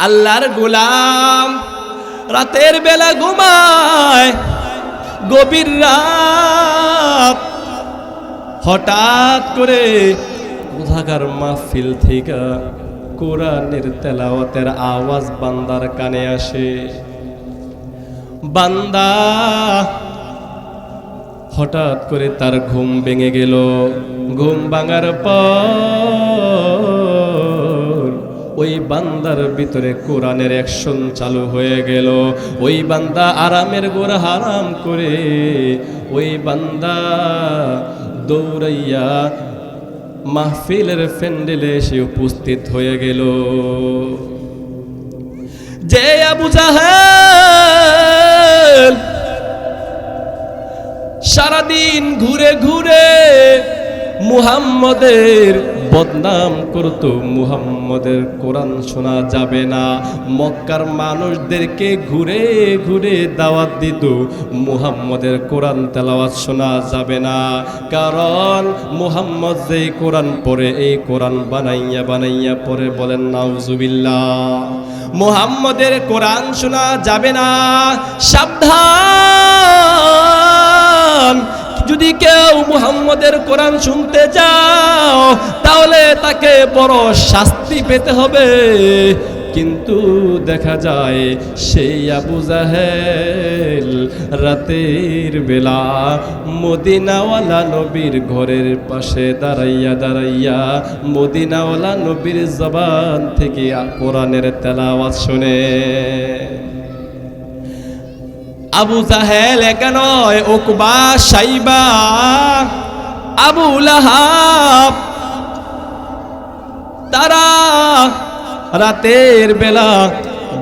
আল্লাহর গোলাম রাতের বেলা ঘুমায়, গভীর রাত হঠাৎ করে কোথাকার মাহফিল থেকে কোরআনের তেলাওয়াতের আওয়াজ বান্দার কানে আসে। বান্দা হঠাৎ করে তার ঘুম ভেঙে গেল। ঘুম ভাঙার পর ওই বান্দার ভিতরে কোরআনের অ্যাকশন চালু হয়ে গেল। ওই বান্দা আরামের গোড়া হারাম করে ওই বান্দা দৌড়াইয়া মাহফিলের প্যান্ডেলে এসে উপস্থিত হয়ে গেল। যে আবু জাহেল সারাদিন ঘুরে ঘুরে মুহাম্মদের বদনাম করত, মুহাম্মদের কোরআন শোনা যাবে না, মক্কার মানুষদেরকে ঘুরে ঘুরে দাওয়াত দিত, মুহাম্মদের কোরআন তেলাওয়াত শোনা যাবে না, কারণ মুহাম্মদ যেই কোরআন পড়ে এই কোরআন বানাইয়া বানাইয়া পড়ে। বলেন নাউজুবিল্লাহ। মুহাম্মদের কোরআন শোনা যাবে না, সাবধান। যদি কেউ মুহাম্মদের কোরআন শুনতে যাও তাহলে তাকে বড় শাস্তি পেতে হবে। কিন্তু দেখা যায় সেই আবু জাহেল রাতের বেলা মদিনাওয়ালা নবীর ঘরের পাশে দাঁড়াইয়া দাঁড়াইয়া মদিনাওয়ালা নবীর জবান থেকে কোরআনের তেলাওয়াত শুনে। আবু জাহেল একা নয়, উকবা, সাইবা, আবু লাহাব, তারা রাতের বেলা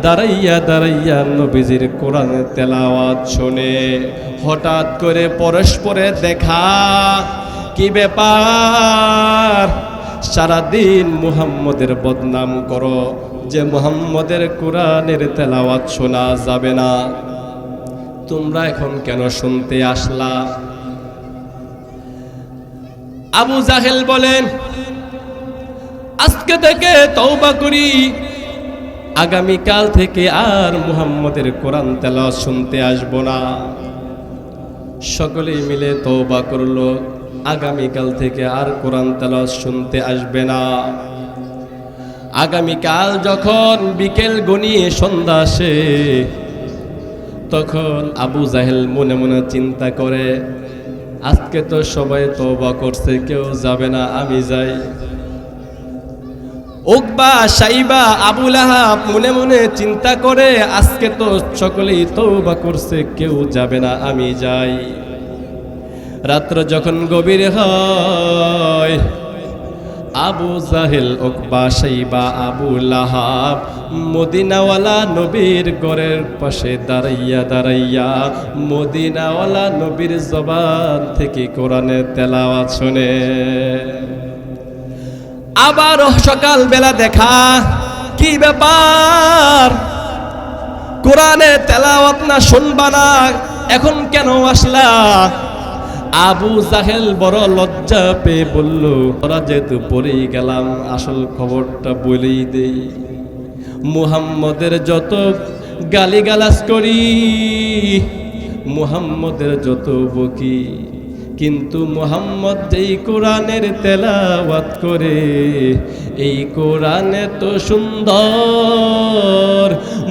দাঁড়াইয়া দাঁড়াইয়া নবীজির কোরআনের তেলাওয়াত শুনে। হঠাৎ করে পরস্পরের দেখা, কি ব্যাপার? সারাদিন মুহাম্মদের বদনাম করো যে মুহাম্মদের কোরআনের তেলাওয়াত শোনা যাবে না, তোমরা এখন কেন শুনতে আসলা? আবু জাহেল বলেন, আজকে থেকে তওবা করি, আগামীকাল থেকে আর মুহাম্মদের কোরআন তেলাওয়াত শুনতে আসবো না। সকলেই মিলে তওবা করলো, আগামীকাল থেকে আর কোরআন তেলাওয়াত শুনতে আসবে না। আগামীকাল যখন বিকেল গনিয়ে সন্ধ্যা আসে তখন আবু জাহেল মনে মনে চিন্তা করে, আজকে তো সবাই তওবা করছে, কেউ যাবে না, আমি যাই। উকবা, সাইবা, আবু লাহাব মনে মনে চিন্তা করে, আজকে তো সকলেই তওবা করছে, কেউ যাবে না, আমি যাই। রাত্র যখন গভীর হয়, আবু জাহেল, উকবা, সাইবা, আবু লাহাব মদিনাওয়ালা নবীর ঘরের পাশে দাঁড়াইয়া দাঁড়াইয়া মদিনাওয়ালা নবীর জবান থেকে কোরআনের তেলাওয়াত শুনে। আবার সকাল বেলা দেখা, কি ব্যাপার? কোরআনের তেলাওয়াত না শুনবা না, এখন কেন আসলা? আবু জাহেল বড় লজ্জা পেয়ে বলল, ওরা যেহেতু পড়েই গেলাম, আসল খবরটা বলেই দেই। মুহাম্মদের যত গালিগালাজ করি, মুহাম্মদের যত বকি, কিন্তু মুহাম্মদ যেই কোরআনের তেলাওয়াত করে, এই কোরআন এত সুন্দর,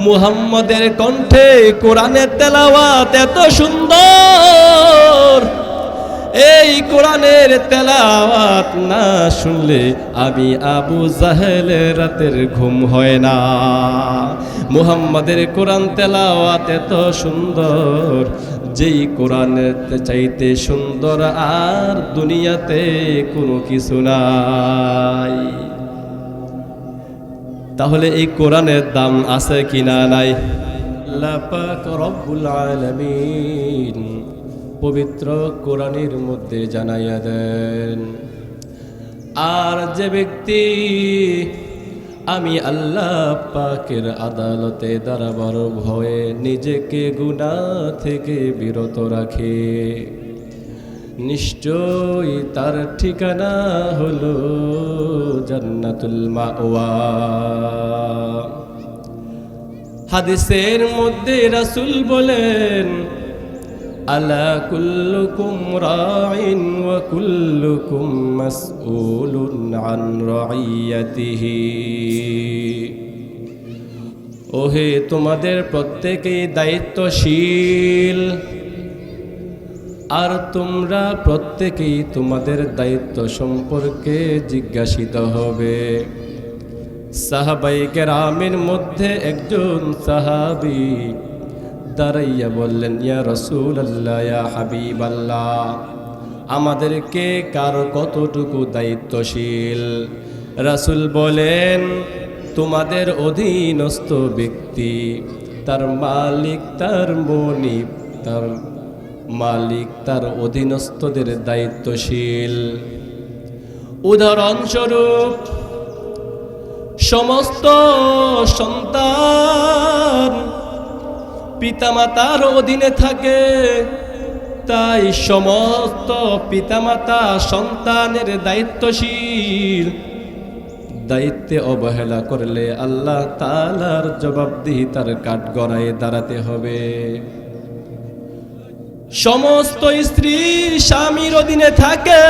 মুহাম্মদের কণ্ঠে কোরআনের তেলাওয়াত এত সুন্দর, এই কোরআনের তেলাওয়াত না শুনলে আমি আবু জাহেলের রাতের ঘুম হয় না। মুহাম্মদের কোরআন তেলাওয়াত এত সুন্দর, যেই কোরআনের চাইতে সুন্দর আর দুনিয়াতে কোনো কিছু নাই। তাহলে এই কোরআনের দাম আছে কিনা নাই? আল্লাহ পাক রব্বুল আলামিন পবিত্র কোরআনের মধ্যে জানাইয়া দেন, আর যে ব্যক্তি আমি আল্লাহ পাকের আদালতে দাঁড়াবার ভয়ে নিজেকে গুনাহ থেকে বিরত রাখে, নিশ্চয়ই তার ঠিকানা হলো জান্নাতুল মাওয়া। হাদিসের মধ্যে রাসূল বলেন, আলা কুল্লুকুম রাইন ওয়া কুল্লুকুম মাসউলুন আন রাইয়াতিহি। ওহে তোমাদের প্রত্যেকেই দায়িত্বশীল, আর তোমরা প্রত্যেকেই তোমাদের দায়িত্ব সম্পর্কে জিজ্ঞাসিত হবে। সাহাবায়ে কেরামের মধ্যে একজন সাহাবী দাঁড়াইয়া বললেন, ইয়া রাসূলুল্লাহ, ইয়া হাবিবাল্লাহ, আমাদেরকে কার কতটুকু দায়িত্বশীল? রাসূল বলেন, তোমাদের অধীনস্থ ব্যক্তি, তার মালিক, তার মনিব, তার মালিক তার অধীনস্থদের দায়িত্বশীল। উদাহরণস্বরূপ, সমস্ত সন্তান পিতামাতার অধীনে থাকে, তাই সমস্ত পিতামাতা সন্তানের দায়িত্বশীল। দায়িত্বে অবহেলা করলে আল্লাহ তাআলার জবাবদিহিতার কাঠগড়ায় দাঁড়াতে হবে। সমস্ত স্ত্রী স্বামীর অধীনে থাকে,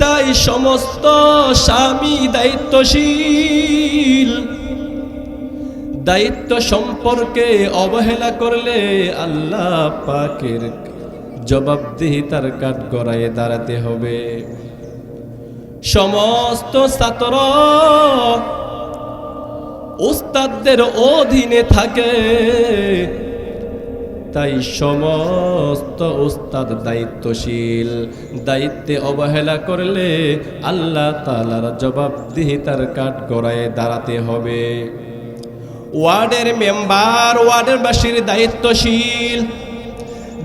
তাই সমস্ত স্বামী দায়িত্বশীল। দায়িত্ব সম্পর্কে অবহেলা করলে আল্লাহ পাকের জবাবদিহিতার কাঠগড়ায় দাঁড়াতে হবে। সমস্ত ছাত্র উস্তাদদের অধীনে থাকে, তাই সমস্ত উস্তাদ দায়িত্বশীল। দায়িত্বে অবহেলা করলে আল্লাহ তাআলার জবাবদিহিতার কাঠগড়ায় দাঁড়াতে হবে। ওয়ার্ডের মেম্বার, ওয়ার্ডের বাসীর দায়িত্বশীল।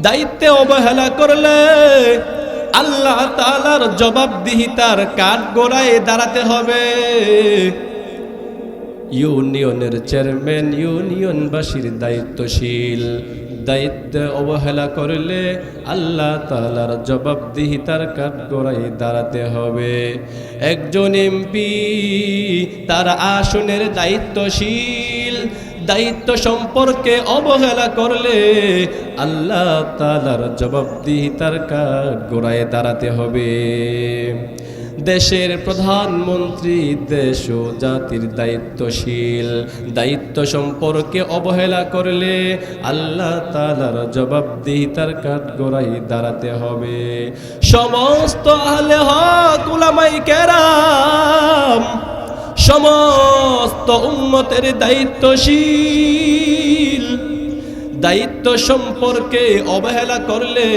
দায়িত্বে অবহেলা করলে আল্লাহ তাআলার জবাবদিহিতার কাঠগড়ায় দাঁড়াতে হবে। ইউনিয়নের চেয়ারম্যান ইউনিয়নবাসীর দায়িত্বশীল। দায়িত্বে অবহেলা করলে আল্লাহ তাআলার জবাবদিহিতার কাঠগড়ায় দাঁড়াতে হবে। একজন এমপি তার আসনের দায়িত্বশীল। দায়িত্ব সম্পর্কে অবহেলা করলে আল্লাহ তাআলার জবাবদিহিতার কাঠগড়ায় দাঁড়াতে হবে। দেশের প্রধানমন্ত্রী দেশ ও জাতির দায়িত্বশীল। দায়িত্ব সম্পর্কে অবহেলা করলে আল্লাহ তাআলার জবাবদিহিতার কাঠগড়ায় দাঁড়াতে হবে। সমস্ত আহলে হক উলামায়ে কেরাম সমস্ত উম্মতের দায়িত্বশীল। দায়িত্ব সম্পর্কে অবহেলা করলে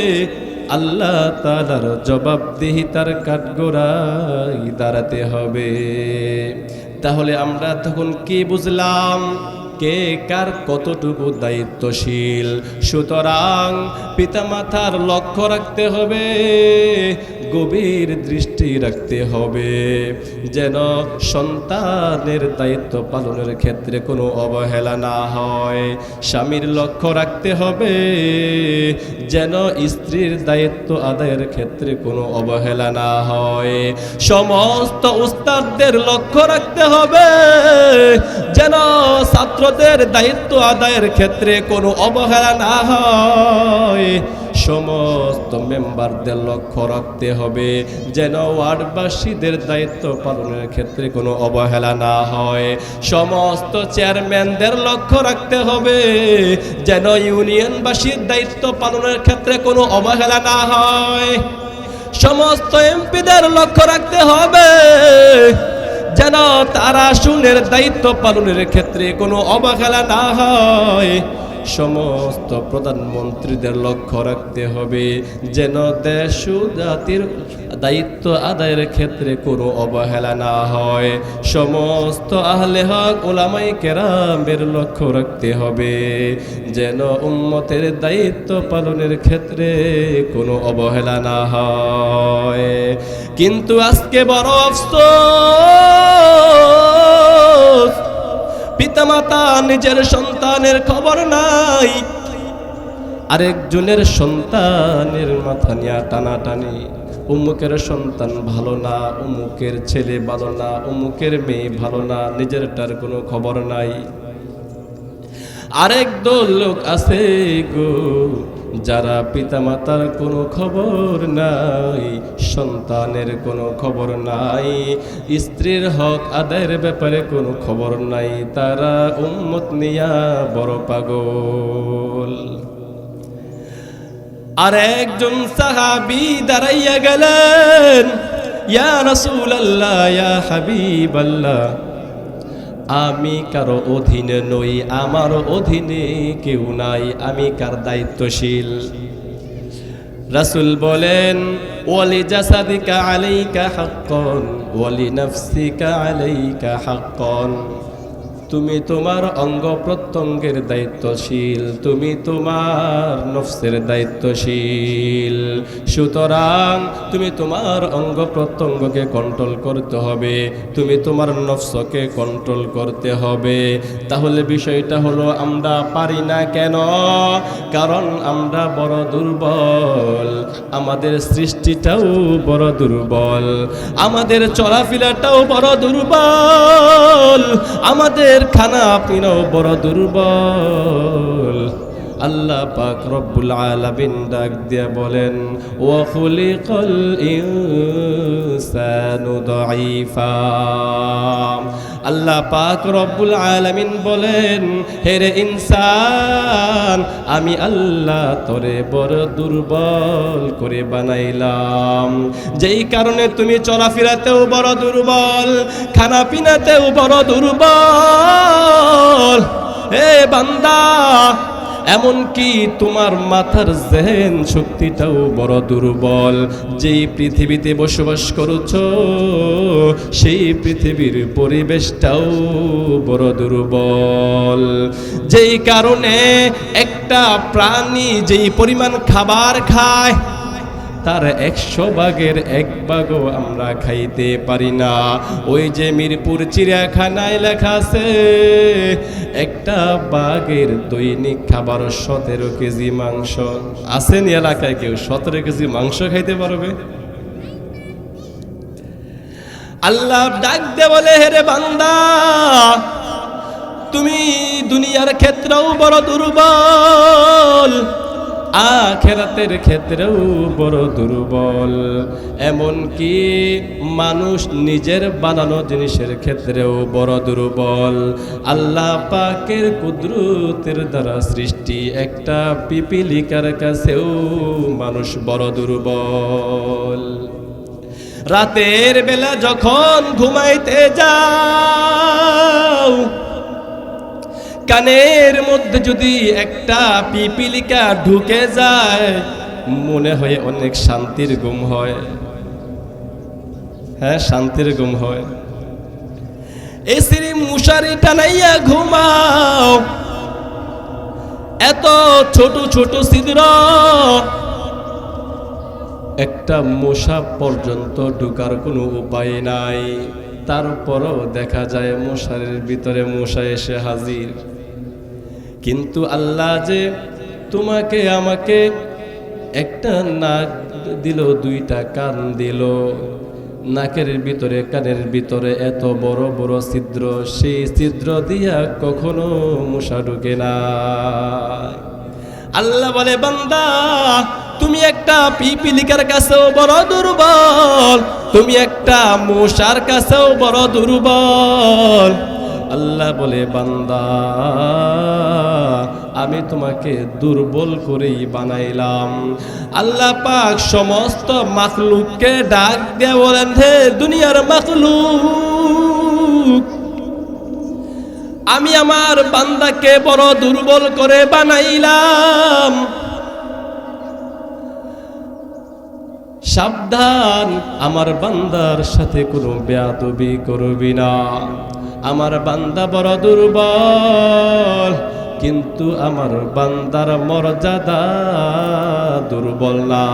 আল্লাহ তাআলার জবাবদিহিতার কাঠগড়ায় দাঁড়াতে হবে। তাহলে আমরা তখন কি বুঝলাম? কে কার কতটুকু দায়িত্বশীল। সুতরাং পিতামাতার লক্ষ্য রাখতে হবে, গভীর দৃষ্টি রাখতে হবে, যেন সন্তানের দায়িত্ব পালনের ক্ষেত্রে কোনো অবহেলা না হয়। স্বামীর লক্ষ্য রাখতে হবে, যেন স্ত্রীর দায়িত্ব আদায়ের ক্ষেত্রে কোনো অবহেলা না হয়। সমস্ত উস্তাদদের লক্ষ্য রাখতে হবে, যেন ছাত্রদের দায়িত্ব আদায়ের ক্ষেত্রে কোনো অবহেলা না হয়। সমস্ত মেম্বারদের লক্ষ্য রাখতে হবে, যেন ওয়ার্ডবাসীদের দায়িত্ব পালনের ক্ষেত্রে কোনো অবহেলা না হয়। সমস্ত চেয়ারম্যানদের লক্ষ্য রাখতে হবে, যেন ইউনিয়নবাসীর দায়িত্ব পালনের ক্ষেত্রে কোনো অবহেলা না হয়। সমস্ত এমপিদের লক্ষ্য রাখতে হবে, যেন তারা আসনের দায়িত্ব পালনের ক্ষেত্রে কোনো অবহেলা না হয়। সমস্ত প্রধানমন্ত্রীদের লক্ষ্য রাখতে হবে, যেন দেশ ও জাতির দায়িত্ব আদায়ের ক্ষেত্রে কোনো অবহেলা না হয়। সমস্ত আহলে হক উলামায়ে কেরামের লক্ষ্য রাখতে হবে, যেন উম্মতের দায়িত্ব পালনের ক্ষেত্রে কোনো অবহেলা না হয়। কিন্তু আজকে বড় আফসোস, পিতামাতা নিজের সন্তানের খবর নাই, আরেকজনের সন্তানের মাথা নিয়ে টানাটানি। অমুকের সন্তান ভালো না, অমুকের ছেলে ভালো না, অমুকের মেয়ে ভালো না, নিজেরটার কোনো খবর নাই। আরেক দল লোক আছে গো, যারা পিতামাতার কোনো খবর নাই, সন্তানের কোনো খবর নাই, স্ত্রীর হক আদায়ের ব্যাপারে কোনো খবর নাই, তারা উম্মত নিয়া বড় পাগল। আর একজন সাহাবী দাঁড়াইয়া গেলেন, ইয়া রাসূলুল্লাহ, ইয়া হাবিবাল্লাহ, আমি কারো অধীনে নই, আমার অধীনে কেউ নাই, আমি কার দায়িত্বশীল? রাসূল বলেন, ওয়ালি জাসাদিকা আলাইকা হাক্কান ওয়ালি নাফসিকা আলাইকা হাক্কান। তুমি তোমার অঙ্গ প্রত্যঙ্গের দায়িত্বশীল, তুমি তোমার নফসের দায়িত্বশীল। সুতরাং তুমি তোমার অঙ্গ প্রত্যঙ্গকে কন্ট্রোল করতে হবে, তুমি তোমার নফসকে কন্ট্রোল করতে হবে। তাহলে বিষয়টা হলো, আমরা পারি না কেন? কারণ আমরা বড় দুর্বল, আমাদের সৃষ্টিটাও বড় দুর্বল, আমাদের চলাফেরাটাও বড় দুর্বল, আমাদের খানা পিনাও বড় দুর্বল। আল্লাহ পাক রব্বুল আলামিন ডাক দিয়া বলেন, ওয়া খুলিকাল ইনসানু দাঈফা। আল্লাহ পাক রব্বুল আলামিন বলেন, হে রে ইনসান, আমি আল্লাহ তোরে বড় দুর্বল করে বানাইলাম, যেই কারণে তুমি চলাফেরাতেও বড় দুর্বল, খানা পিনাতেও বড় দুর্বল। হে বান্দা, এমনকি তোমার মাথার জেহেন শক্তিটাও বড় দুর্বল। যেই পৃথিবীতে বসবাস করছো, সেই পৃথিবীর পরিবেশটাও বড় দুর্বল। যেই কারণে একটা প্রাণী যেই পরিমাণ খাবার খায়, তার 100 ভাগের 1 ভাগও আমরা খাইতে পারি না। ওই যে মিরপুর চিড়িয়াখানায় লেখা আছে, একটা বাঘের দৈনিক খাবার 17 কেজি মাংস। আসেন এলাকায় কেউ 17 কেজি মাংস খাইতে পারবে? আল্লাহ ডাক দে বলে, হে রে বান্দা, তুমি দুনিয়ার ক্ষেত্রেও বড় দুর্বল, আখিরাতের ক্ষেত্রেও বড় দুর্বল। এমনকি মানুষ নিজের বানানো জিনিসের ক্ষেত্রেও বড় দুর্বল। আল্লাহ পাকের কুদরতের দ্বারা সৃষ্টি একটা পিপিলিকার কাছেও মানুষ বড় দুর্বল। রাতের বেলা যখন ঘুমাইতে যাও, কানের মধ্যে যদি একটা পিপিলিকা ঢুকে যায়, মনে হয় অনেক শান্তির ঘুম হয়। হ্যাঁ, শান্তির ঘুম হয়। এসির মশারি টানাইয়া ঘুমাও, এত ছোট ছোট ছিদ্র, একটা মশা পর্যন্ত ঢুকার কোনো উপায় নাই। তারপরও দেখা যায় মশারির ভিতরে মশা এসে হাজির। কিন্তু আল্লাহ যে তোমাকে আমাকে একটা নাক দিল, 2টা কান দিল, নাকের ভিতরে কানের ভিতরে এত বড় বড় ছিদ্র, সেই ছিদ্র দিয়া কখনো মশা ঢুকে না। আল্লাহ বলে, বান্দা, তুমি একটা পিপিলিকার কাছেও বড় দুর্বল, তুমি একটা মশার কাছেও বড় দুর্বল। আল্লাহ বলে, বান্দা, আমি তোমাকে দুর্বল করেই বানাইলাম। আল্লাহ পাক সমস্ত মাখলুককে ডাক দিয়ে বলেন, হে দুনিয়ার মাখলুক, আমি আমার বান্দাকে বড় দুর্বল করে বানাইলাম। সাবধান, আমার বান্দার সাথে কোনো বেয়াদবি করবি না। আমার বান্দা বড় দুর্বল, কিন্তু আমার বান্দার মর্যাদা দুর্বল না।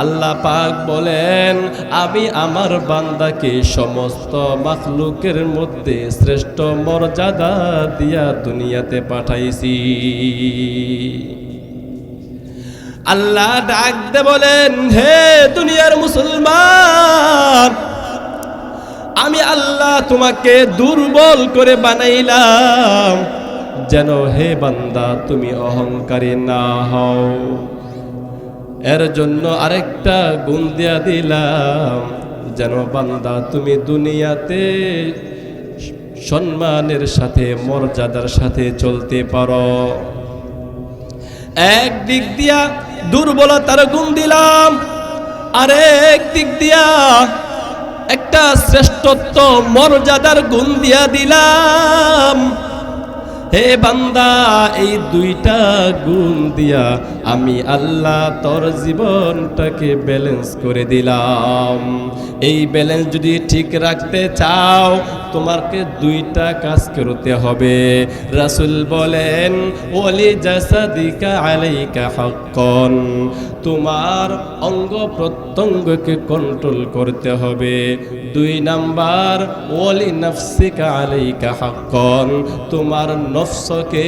আল্লাহ পাক বলেন, আমি আমার বান্দাকে সমস্ত মাখলুকের মধ্যে শ্রেষ্ঠ মর্যাদা দিয়া দুনিয়াতে পাঠাইছি। আল্লাহ ডাক দে বলেন, হে দুনিয়ার মুসলমান, আমি আল্লাহ তোমাকে দুর্বল করে বানাইলাম, যেন হে বান্দা তুমি অহংকারী না হও। এর জন্য আরেকটা গুণ দিয়া দিলাম, যেন বান্দা তুমি দুনিয়াতে সম্মানের সাথে মর্যাদার সাথে চলতে পারো। এক দিক দিয়া দুর্বলতার গুণ দিলাম, আরেক দিক দিয়া একটা শ্রেষ্ঠত্ব মর্যাদার গুণ দিয়া দিলাম। হে বান্দা, এই দুইটা গুণ দিয়া আমি আল্লাহ তোর জীবনটাকে ব্যালেন্স করে দিলাম। এই ব্যালেন্স যদি ঠিক রাখতে চাও, তোমাকে দুইটা কাজ করতে হবে। রাসূল বলেন, ওয়ালি জাসাদিকা আলাইকা হাক্কান, তোমার অঙ্গ প্রত্যঙ্গকে কন্ট্রোল করতে হবে। 2 নাম্বার, ওয়ালি নাফসিকা আলাইকা হাক্কান, তোমার নফসকে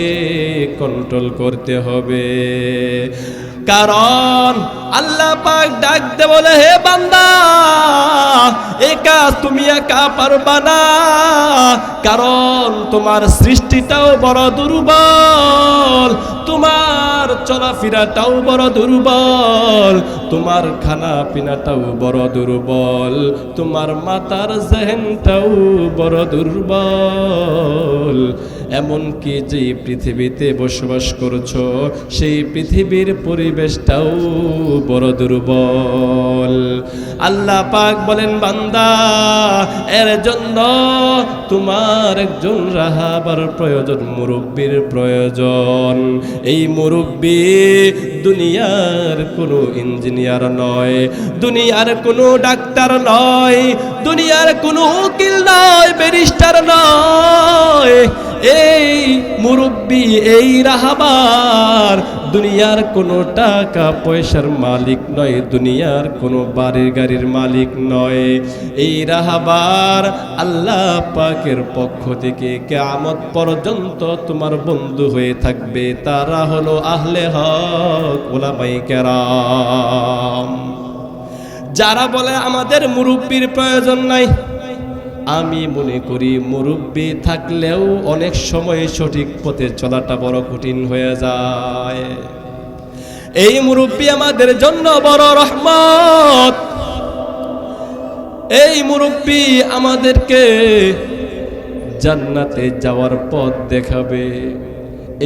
কন্ট্রোল করতে হবে। কারণ আল্লাহ পাক ডাক দে বলে, হে বান্দা, এই কাজ তুমি একা পারবা না, কারণ তোমার সৃষ্টিটাও বড় দুর্বল, তোমার চলাফেরাটাও বড় দুর্বল, তোমার খানা পিনাটাও বড় দুর্বল, তোমার মাথার জেহেনটাও বড় দুর্বল। এমনকি যে পৃথিবীতে বসবাস করছো, সেই পৃথিবীর পরিবেশটাও বড় দুর্বল। আল্লাহ পাক বলেন, বান্দা, এর জন্য তোমার একজন রাহাবার প্রয়োজন, মুরব্বির প্রয়োজন। এই মুরব্বি দুনিয়ার কোনো ইঞ্জিনিয়ার নয়, দুনিয়ার কোনো ডাক্তার নয়, দুনিয়ার কোনো উকিল নয়, ব্যারিস্টার নয়। এই মুরব্বি, এই রাহাবার দুনিয়ার কোনো টাকা পয়সার মালিক নয়, দুনিয়ার কোনো বাড়ির গাড়ির মালিক নয়। এই রাহাবার আল্লাহ পাকের পক্ষ থেকে কিয়ামত পর্যন্ত তোমার বন্ধু হয়ে থাকবে। তারা হলো আহলে হক, উলামায়ে কেরাম। যারা বলে আমাদের মুরব্বির প্রয়োজন নাই, আমি মনে করি মুরব্বি থাকলেও অনেক সময় সঠিক পথে চলাটা বড় কঠিন হয়ে যায়। এই মুরব্বি আমাদের জন্য বড় রহমত। এই মুরব্বি আমাদেরকে জান্নাতে যাওয়ার পথ দেখাবে।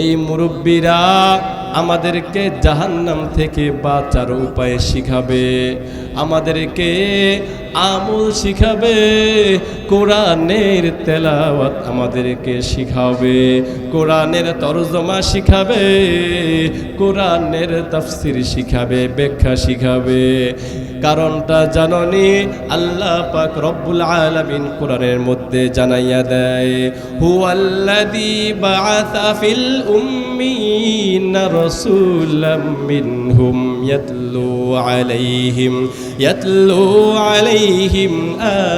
এই মুরব্বিরা আমাদেরকে জাহান্নাম থেকে বাঁচার উপায় শিখাবে, আমাদেরকে আমল শিখাবে, কোরআনের তেলাওয়াত আমাদেরকে শিখাবে, কোরআনের তরজমা শিখাবে, কোরআনের তাফসির শিখাবে, ব্যাখ্যা শিখাবে। কারণটা জাননি, আল্লাহ পাক রব্বুল আলামিন কোরআনের মধ্যে জানাইয়া দেয়, হুয়াল্লাযী বাআসা ফিল উম্মিয়িনা রাসূলাম মিনহুম ইয়াতলু আলাইহিম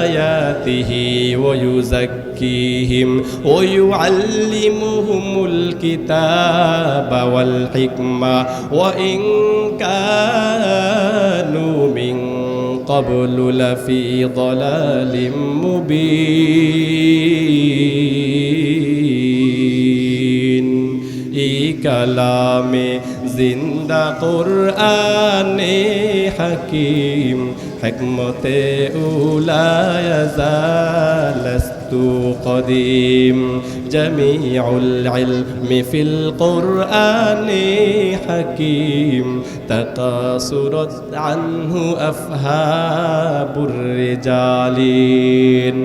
আয়াতিহি ওয়া ইউযাক্কিহিম ওয়া ইউআল্লিমুহুমুল কিতাবা ওয়াল হিকমা ওয়া ইন কানু মিন ক্বাবলু লাফি যালালিম মুবিন। এই কালামে জিন্দা কুরআনে হাকিম, হিকমতে উলায়া জালাস্তু কদিম, জামিউল ইলমি ফিল কুরআনে হাকিম, তাকাসুরাত আনহু আফহাবুর রিজালিন।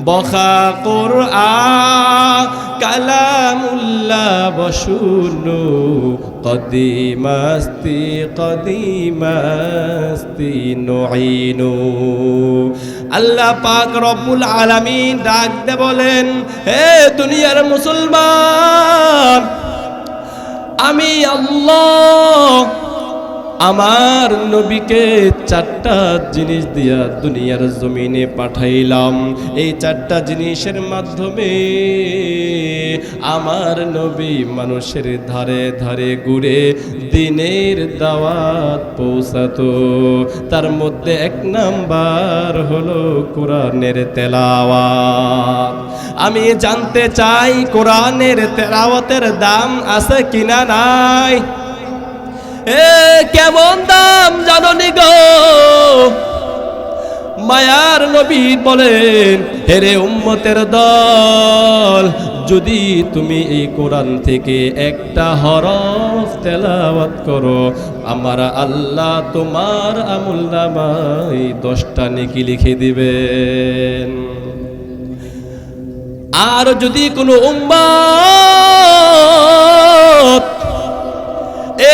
বখা কুরআন কালামুল্লাহ বশুনু, কদিমাস্তি নুঈনু। আল্লাহ পাক রব্বুল আলামিন ডাক দে বলেন, হে দুনিয়ার মুসলমান, আমি আল্লাহ আমার নবীকে 4টা জিনিস দিয়া দুনিয়ার জমিনে পাঠাইলাম। এই 4টা জিনিসের মাধ্যমে আমার নবী মানুষের ধারে ধারে ঘুরে দ্বীনের দাওয়াত পৌঁছাতো। তার মধ্যে 1 নাম্বার হলো কোরআনের তেলাওয়াত। আমি জানতে চাই কোরআনের তেলাওয়াতের দাম আছে কিনা নাই? কেমন দাম জাননি গো? মায়ার নবী বলেন, হেরে উম্মতের দল, যদি তুমি এই কোরআন থেকে একটা হরফ তেলাওয়াত করো, আমার আল্লাহ তোমার আমলনামায় 10টা নেকি লিখে দিবেন। আর যদি কোনো উম্মত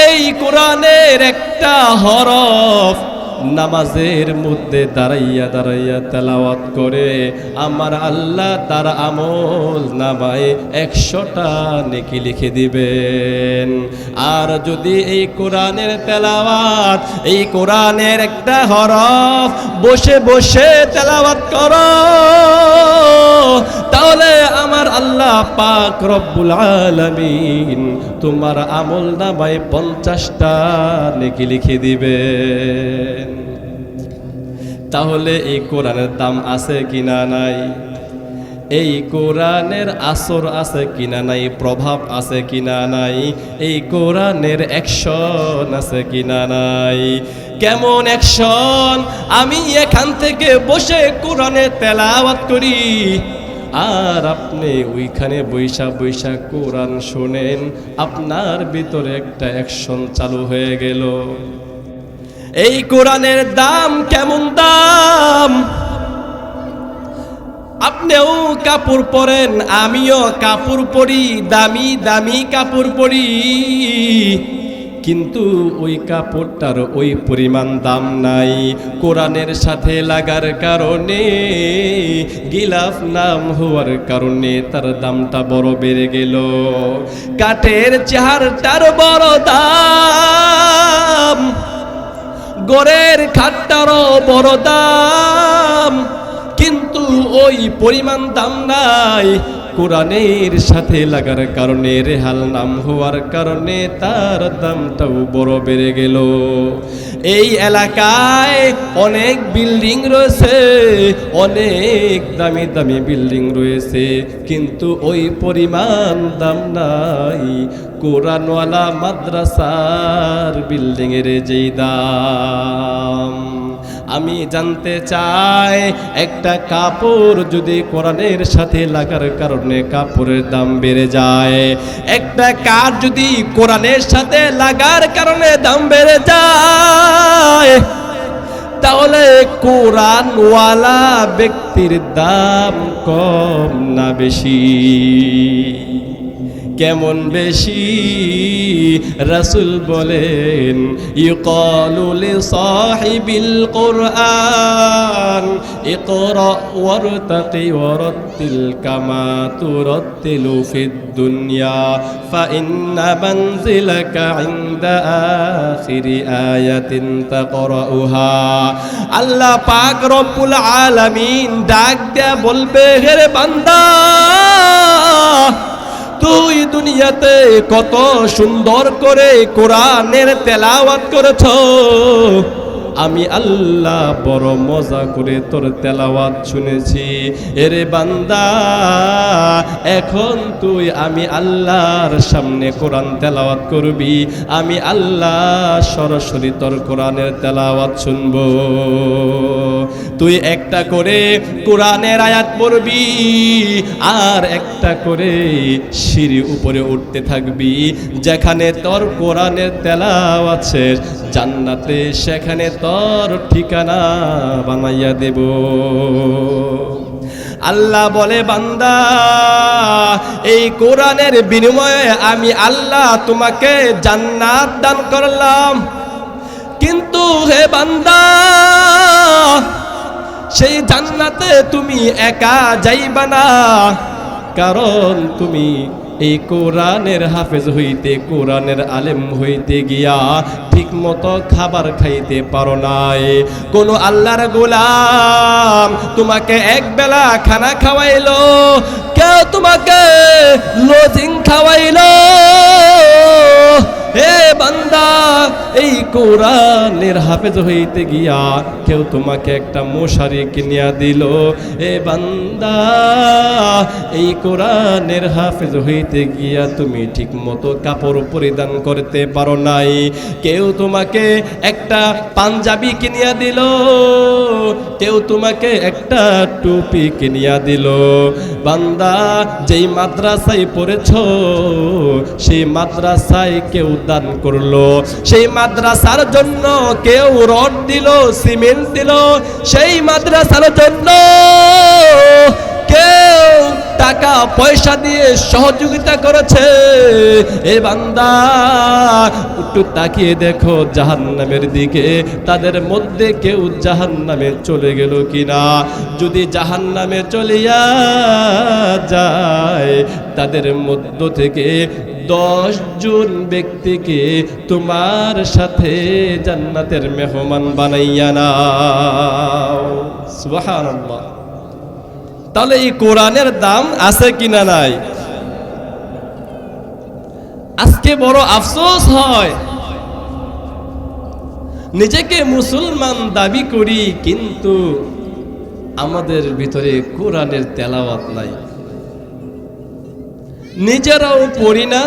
এই কোরআনের একটা হরফ নামাজের মধ্যে দাঁড়াইয়া দাঁড়াইয়া তেলাওয়াত করে, আমার আল্লাহ তার আমল নামায় 100টা নেকি লিখে দিবেন। আর যদি এই কোরআনের তেলাওয়াত, এই কোরআনের একটা হরফ বসে বসে তেলাওয়াত করো, তাহলে আমার আল্লাহ পাক রব্বুল আলামিন তোমার আমল নামায় 50টা নেকি লিখে দিবেন। তাহলে এই কোরআনের দাম আছে কিনা নাই? এই কোরআনের আসর আছে কিনা নাই? প্রভাব আছে কিনা নাই? এই কোরআনের অ্যাকশন আছে কিনা নাই? কেমন অ্যাকশন? আমি এখান থেকে বসে কোরআনের তেলাওয়াত করি, আর আপনি ওইখানে বৈশা বৈশা কোরআন শোনেন, আপনার ভিতরে একটা অ্যাকশন চালু হয়ে গেল। এই কোরআনের দাম কেমন দাম? আপনিও কাপড় পরেন, আমিও কাপড় পরি, দামি দামি কাপড় পরি, কিন্তু ওই কাপড়টার ওই পরিমাণ দাম নাই। কোরআনের সাথে লাগার কারণে, গিলাফ নাম হওয়ার কারণে তার দামটা বড় বেড়ে গেল। কাঠের চেহারটার বড় দাম, গড়ের খাটটারও বড় দাম, কিন্তু ওই পরিমাণ দাম নাই। কোরআনের সাথে লাগার কারণে, রেহাল নাম হওয়ার কারণে তার দামটাও বড় বেড়ে গেল। এই এলাকায় অনেক বিল্ডিং রয়েছে, অনেক দামি দামি বিল্ডিং রয়েছে, কিন্তু ওই পরিমাণ দাম নাই কোরআনওয়ালা মাদ্রাসার বিল্ডিংয়ের যেই দাম। আমি জানতে চাই, একটা কাপড় যদি কোরআনের সাথে লাগার কারণে কাপড়ের দাম বেড়ে যায়, একটা কাঠ যদি কোরআনের সাথে লাগার কারণে দাম বেড়ে যায়, তাহলে কোরআনওয়ালা ব্যক্তির দাম কম না বেশি? কেমন বেশি? রাসূল বলেন, ইকালু লিসাহিবিল কুরআন ইকরা ওয়ারতাকি ওয়ারাত্তিল কামা তুরাত্তিলু ফিদ দুনিয়া ফাইন্না মানজিলাকা ইনদা আখিরি আয়াতিন তাকরাউহা। আল্লাহ পাক রব্বুল আলামিন ডাক দেয়া বলবে, হে বান্দা, তুই দুনিয়াতে কত সুন্দর করে কোরআনের তেলাওয়াত করেছ, আমি আল্লাহ বড় মজা করে তোর তেলাওয়াত শুনেছি। এরে বান্দা, এখন তুই আমি আল্লাহর সামনে কোরআন তেলাওয়াত করবি, আমি আল্লাহ সরাসরি তোর কোরআনের তেলাওয়াত শুনব। তুই একটা করে কোরআনের আয়াত পড়বি, আর একটা করে সিঁড়ি উপরে উঠতে থাকবি। যেখানে তোর কোরআনের তেলাওয়াত শেষ, জান্নাতে সেখানে তোর ঠিকানা বানাইয়া দেব। আল্লাহ বলে, বান্দা, এই কোরআনের বিনিময়ে আমি আল্লাহ তোমাকে জান্নাত দান করলাম, কিন্তু হে বান্দা, সেই জান্নাতে তুমি একা যাইবা না, কারণ তুমি এই কোরআনের হাফেজ হইতে, কোরআনের আলেম হইতে গিয়া ঠিক মতো খাবার খাইতে পারো নাই। কোন আল্লাহর গোলাম তোমাকে এক বেলা খানা খাওয়াইলো, কেউ তোমাকে লজিং খাওয়াইলো। হে বান্দা, এই কোরআনের হাফেজ হইতে গিয়া কেউ তোমাকে একটা মশারি কিনিয়া দিল। হে বান্দা, এই কোরআনের হাফেজ হইতে গিয়া তুমি ঠিক মতো কাপড় পরিধান করতে পারো নাই। কেউ তোমাকে একটা পাঞ্জাবি কিনিয়া দিল, কেউ তোমাকে একটা টুপি কিনিয়া দিল। বান্দা, যেই মাদ্রাসায় পড়েছ সেই মাদ্রাসায় কেউ দান করলো, সেই মাদ্রাসার জন্য কেউ রড দিল, সিমেন্ট দিল, সেই মাদ্রাসার জন্য কেউ টাকা পয়সা দিয়ে সহযোগিতা করেছে। এ বান্দা, একটু তাকিয়ে দেখো জাহান্নামের দিকে, তাদের মধ্যে কেউ জাহান্নামে চলে গেল কিনা। যদি জাহান্নামে চলিয়া যায়, তাদের মধ্য থেকে 10 জন ব্যক্তিকে তোমার সাথে জান্নাতের মেহমান বানাইয়া নাও। সুবহানাল্লাহ। তাহলে এই কোরআনের দাম আছে কিনা নাই? আজকে বড় আফসোস হয়, নিজেকে মুসলমান দাবি করি কিন্তু আমাদের ভিতরে কোরআনের তেলাওয়াত নাই। নিজেরাও পড়ি না,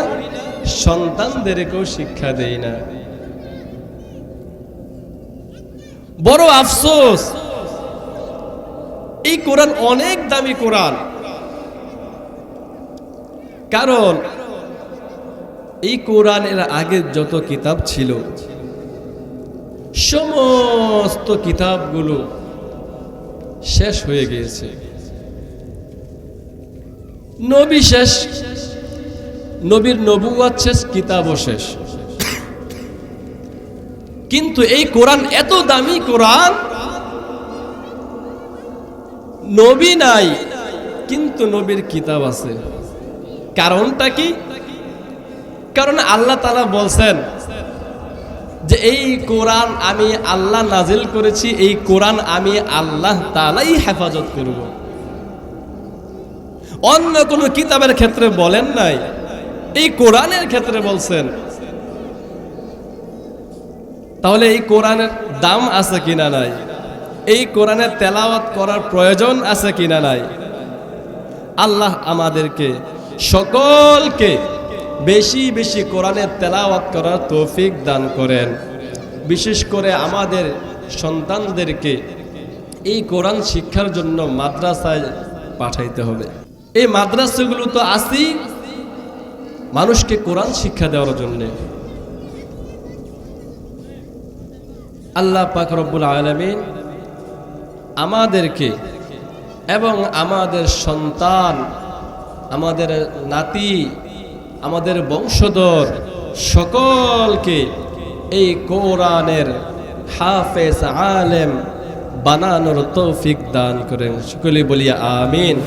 সন্তানদেরকেও শিক্ষা দেই না। বড় আফসোস। এই কোরআন অনেক দামি কোরআন, কারণ এই কোরআনের আগে যত কিতাব ছিল সমস্ত কিতাবগুলো শেষ হয়ে গিয়েছে। নবী শেষ, নবীর নবুয়ত শেষ, কিতাবও শেষ। কিন্তু এই কোরআন এত দামি কোরআন, নবী নাই কিন্তু নবীর কিতাব আছে। কারণটা কি? কারণ আল্লাহ তাআলা বলছেন যে এই কোরআন আমি আল্লাহ নাজিল করেছি, এই কোরআন আমি আল্লাহ তাআলাই হেফাজত করব। অন্য কোনো কিতাবের ক্ষেত্রে বলেন নাই, এই কোরআনের ক্ষেত্রে বলছেন। তাহলে এই কোরআনের দাম আছে কিনা নাই? এই কোরআনের তেলাওয়াত করার প্রয়োজন আছে কিনা নাই? আল্লাহ আমাদেরকে সকলকে বেশি বেশি কোরআনের তেলাওয়াত করার তৌফিক দান করেন। বিশেষ করে আমাদের সন্তানদেরকে এই কোরআন শিক্ষার জন্য মাদ্রাসায় পাঠাইতে হবে। এই মাদ্রাসাগুলো তো আছেই মানুষকে কোরআন শিক্ষা দেওয়ার জন্য। আল্লাহ পাক রব্বুল আলামিন আমাদেরকে এবং আমাদের সন্তান, আমাদের নাতি, আমাদের বংশধর সকলকে এই কোরআনের হাফেজ আলেম বানানোর তৌফিক দান করেন। সকলে বলিয়া আমিন।